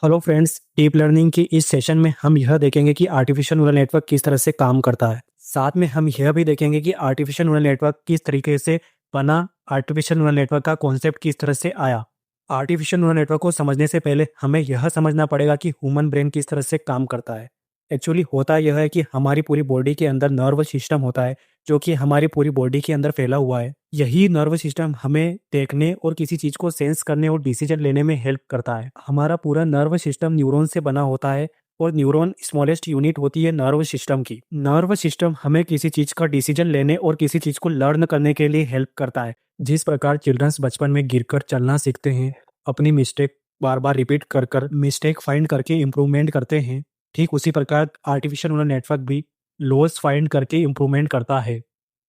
Hello friends, deep learning की इस session में हम यह देखेंगे कि आर्टिफिशियल न्यूरल नेटवर्क किस तरह से काम करता है। साथ में हम यह भी देखेंगे कि आर्टिफिशियल न्यूरल नेटवर्क किस तरीके से बना, आर्टिफिशियल न्यूरल नेटवर्क का कॉन्सेप्ट किस तरह से आया। आर्टिफिशियल न्यूरल नेटवर्क को समझने से पहले हमें यह समझना पड़ेगा कि ह्यूमन ब्रेन किस तरह से काम करता है। एक्चुअली होता यह है कि हमारी पूरी बॉडी के अंदर नर्व सिस्टम होता है, जो कि हमारी पूरी बॉडी के अंदर फैला हुआ है। यही नर्व सिस्टम हमें देखने और किसी चीज को सेंस करने और डिसीजन लेने में हेल्प करता है। हमारा पूरा नर्व सिस्टम न्यूरॉन से बना होता है और न्यूरॉन स्मॉलेस्ट यूनिट होती है नर्व सिस्टम की। नर्व सिस्टम हमें किसी चीज का डिसीजन लेने और किसी चीज को लर्न करने के लिए हेल्प करता है। जिस प्रकार चिल्ड्रंस बचपन में गिरकर चलना सीखते हैं, अपनी मिस्टेक बार बार रिपीट कर कर मिस्टेक फाइंड करके इम्प्रूवमेंट करते हैं, ठीक उसी प्रकार आर्टिफिशियल न्यूरल नेटवर्क भी लॉस फाइंड करके इम्प्रूवमेंट करता है।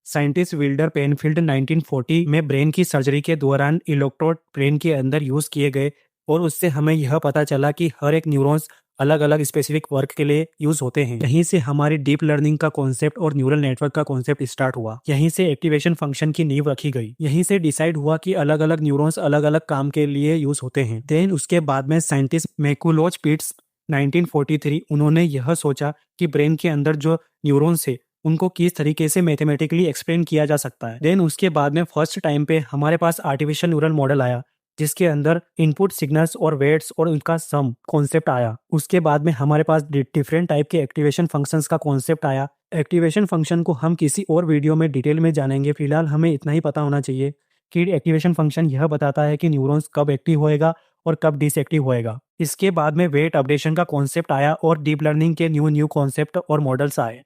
साइंटिस्ट विल्डर पेनफील्ड 1940 में ब्रेन की सर्जरी के दौरान इलेक्ट्रोड ब्रेन के अंदर यूज किए गए और उससे हमें यह पता चला कि हर एक न्यूरॉन्स अलग अलग स्पेसिफिक वर्क के लिए यूज होते हैं। यहीं से हमारी डीप लर्निंग का कॉन्सेप्ट और न्यूरल नेटवर्क का कॉन्सेप्ट स्टार्ट हुआ। यहीं से एक्टिवेशन फंक्शन की नींव रखी गई। यहीं से डिसाइड हुआ कि अलग अलग न्यूरॉन्स अलग अलग काम के लिए यूज होते हैं। देन उसके बाद में साइंटिस्ट मैकुलोज पिट्स 1943 उन्होंने यह सोचा कि ब्रेन के अंदर जो न्यूरॉन्स है उनको किस तरीके से मैथमेटिकली एक्सप्लेन किया जा सकता है। देन उसके बाद में फर्स्ट टाइम पे हमारे पास आर्टिफिशियल न्यूरल मॉडल आया, जिसके अंदर इनपुट सिग्नल्स और वेट्स और उनका सम कॉन्सेप्ट आया। उसके बाद में हमारे पास डिफरेंट टाइप के एक्टिवेशन फंक्शंस का कॉन्सेप्ट आया। एक्टिवेशन फंक्शन को हम किसी और वीडियो में डिटेल में जानेंगे। फिलहाल हमें इतना ही पता होना चाहिए कि एक्टिवेशन फंक्शन यह बताता है कि न्यूरॉन्स कब एक्टिव होएगा और कब डिसएक्टिव होएगा। इसके बाद में वेट अपडेशन का कॉन्सेप्ट आया और डीप लर्निंग के न्यू न्यू कॉन्सेप्ट और मॉडल्स आए।